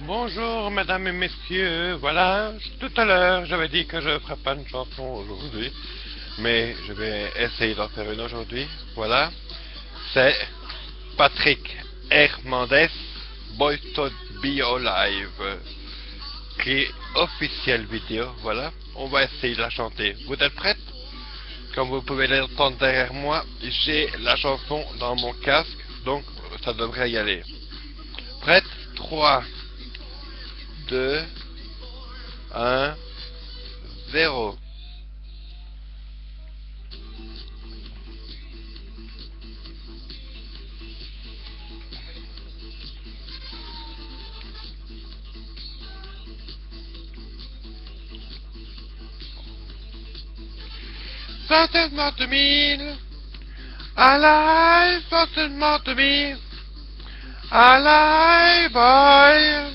Bonjour mesdames et messieurs, voilà, tout à l'heure j'avais dit que je ne ferais pas une chanson aujourd'hui, mais je vais essayer d'en faire une aujourd'hui, voilà, c'est Patrick Hernandez, Boy to Bio Live, qui est officielle vidéo, voilà, on va essayer de la chanter, vous êtes prêtes? Comme vous pouvez l'entendre derrière moi, j'ai la chanson dans mon casque, donc ça devrait y aller. Prête? 3, 2, 1, 0. Certainement 2000, alive, certainement 2000, alive, boy,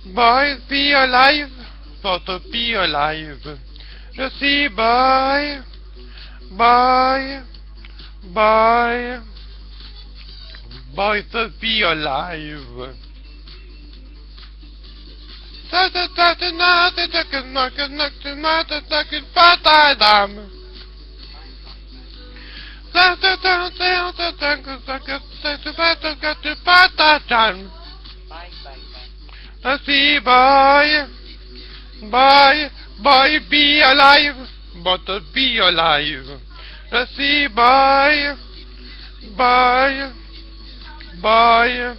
boy, be alive, sort of be alive. Je suis boy, boy, boy, boy, to be alive. I see boy, boy, boy, be alive, but be alive. I see boy, boy, boy,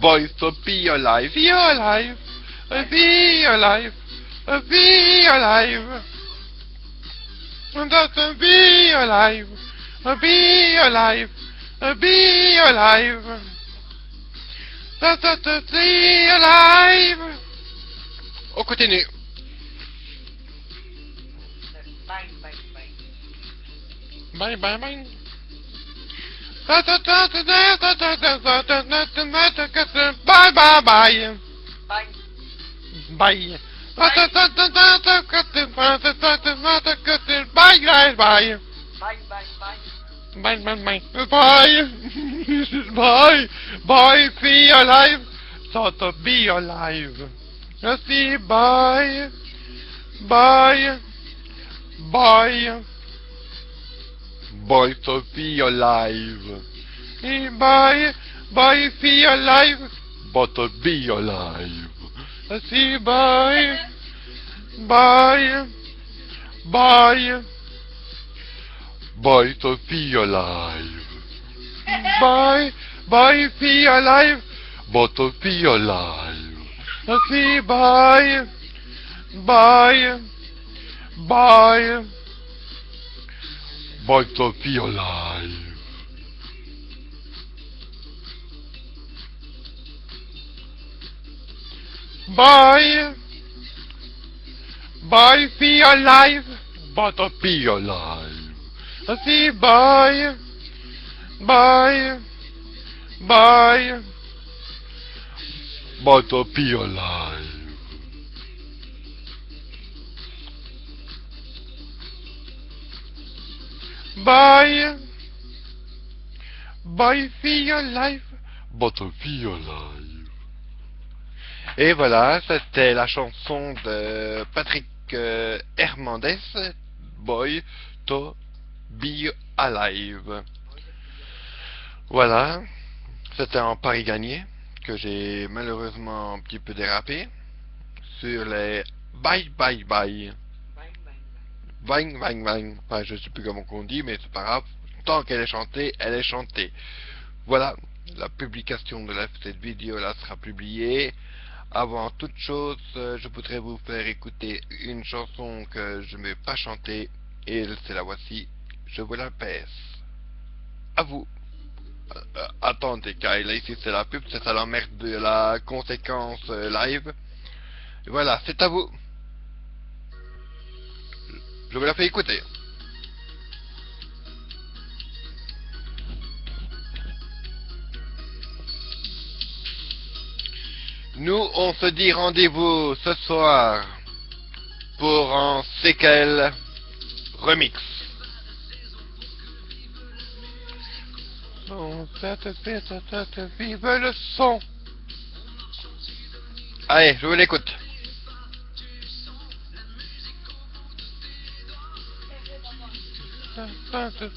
boy, so be alive, be alive, be alive, be alive. Just be alive, be alive, be alive. Just be alive. On continue. Bang, bang, bang. Bye, bye, bye. Bye, bye, bye. Bang, Bye. Bye, guys, bye. bang, bang, bang. Bye, bye, bye. Bye. Bye. Bye, be alive. Sort of be alive. I see, bye. Bye. Bye. Bye, so be alive. Bye. Bye, be alive. But be alive. I see, bye. Bye. Bye. Bye, to be alive. Bye. Bye, be alive. But to be alive. I see, bye. Bye. Bye. Bye, to be alive. Bye. Bye, be alive. But to be alive. I see, bye. Bye. Bye. But to be alive. Bye. Bye, be alive. But to be alive. Et voilà, c'était la chanson de Patrick Hernandez, Boy to Be Alive. Voilà, c'était un pari gagné que j'ai malheureusement un petit peu dérapé sur les bye bye bye. Bang, bang, Bang bang. bang bang. Enfin, je sais plus comment on dit, mais c'est pas grave. Tant qu'elle est chantée, elle est chantée. Voilà, la publication de cette vidéo là sera publiée. Avant toute chose, je voudrais vous faire écouter une chanson que je ne vais pas chanter, et c'est la voici, je vous la passe. À vous. Attendez, Kyle, là ici c'est la pub, c'est ça l'emmerde de la conséquence live. Et voilà, c'est à vous. Je vous la fais écouter. Nous, on se dit rendez-vous ce soir pour un séquel remix. Vive le son. Allez, je vous l'écoute.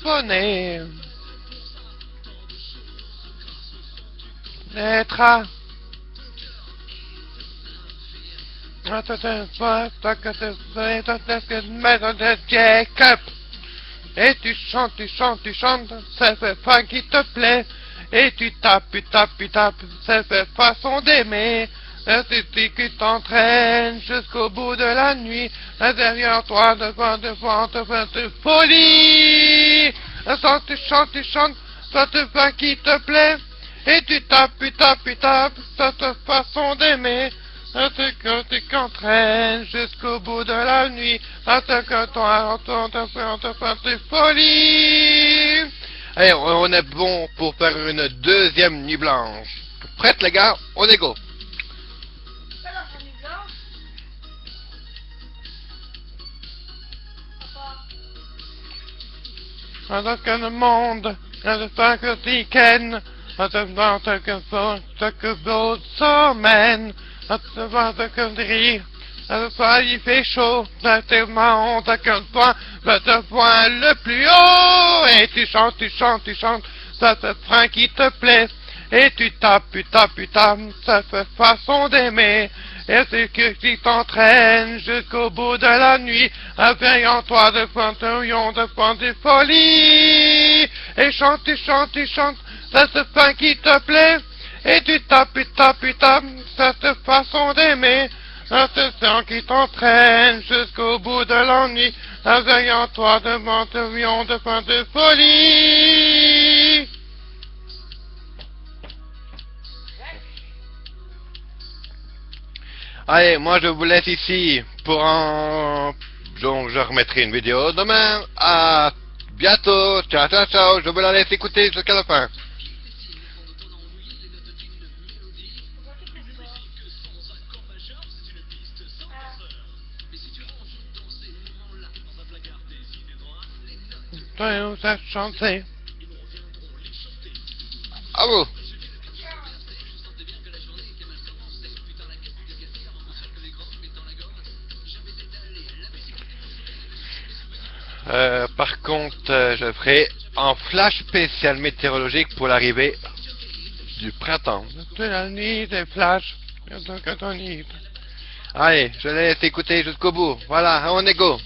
Sonner. Être à. Jacob. Et tu chantes, c'est cette fin qui te plaît. Et tu tapes, c'est cette façon d'aimer. C'est qui t'entraîne jusqu'au bout de la nuit. Derrière toi, devant de folie. Tu chantes, cette fin qui te plaît. Et tu tapes, cette façon d'aimer. C'est que tu t'entraînes jusqu'au bout de la nuit. C'est que toi, on te fait folie. Allez, on est bon pour faire une deuxième nuit blanche. Prête les gars, on est go. Alors, on est blanc. Papa. Dans le monde, de chaque week-end, dans chaque autre semaine, que rire, il fait chaud, tellement on à quel point, te point le plus haut, et tu chantes, ça te frein qui te plaît, et tu tapes, ça fait façon d'aimer, et c'est que tu t'entraînes jusqu'au bout de la nuit, en toi de pantillon, de folie, et chante, ça te frein qui te plaît, et tu tapes, cette façon d'aimer, ce sang qui t'entraîne jusqu'au bout de l'ennui, en toi de pantillon, de folie. Allez, moi je vous laisse ici pour un... Donc je remettrai une vidéo demain. À bientôt. Ciao. Je vous la laisse écouter jusqu'à la fin. Ça chanter. À vous. Par contre, je ferai un flash spécial météorologique pour l'arrivée du printemps. De la nuit des flashs. Allez, je laisse écouter jusqu'au bout. Voilà, on est go.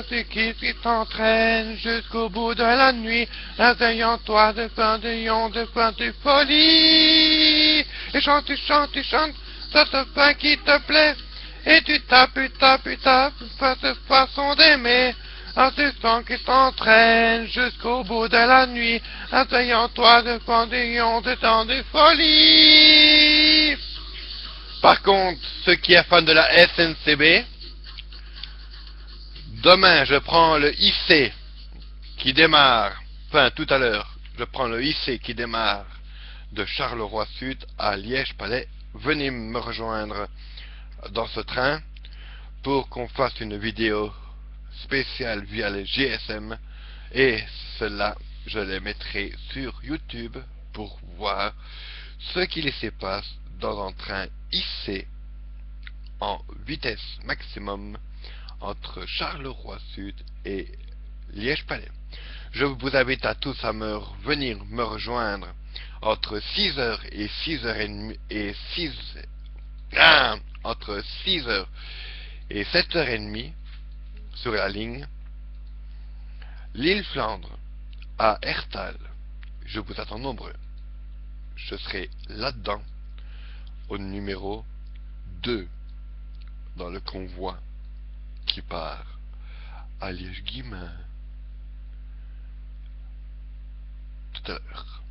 C'est qui t'entraîne jusqu'au bout de la nuit, en toi de pantillon, de folie. Et chante, ça te fait qui te plaît, et tu tapes, cette façon d'aimer, ce sang qui t'entraîne jusqu'au bout de la nuit, en toi de pantillon, de folie. Par contre, ceux qui est fan de la SNCB, demain, je prends le IC qui démarre, enfin tout à l'heure, je prends le IC qui démarre de Charleroi Sud à Liège-Palais. Venez me rejoindre dans ce train pour qu'on fasse une vidéo spéciale via le GSM et cela, je les mettrai sur YouTube pour voir ce qui se passe dans un train IC en vitesse maximum entre Charleroi Sud et Liège-Palais. Je vous invite à tous à venir me rejoindre entre 6h et 6h30 et entre 6h et 7h30 sur la ligne Lille-Flandre à Hertal. Je vous attends nombreux. Je serai là-dedans au numéro 2 dans le convoi qui part à Liège-Guillemins tout à l'heure.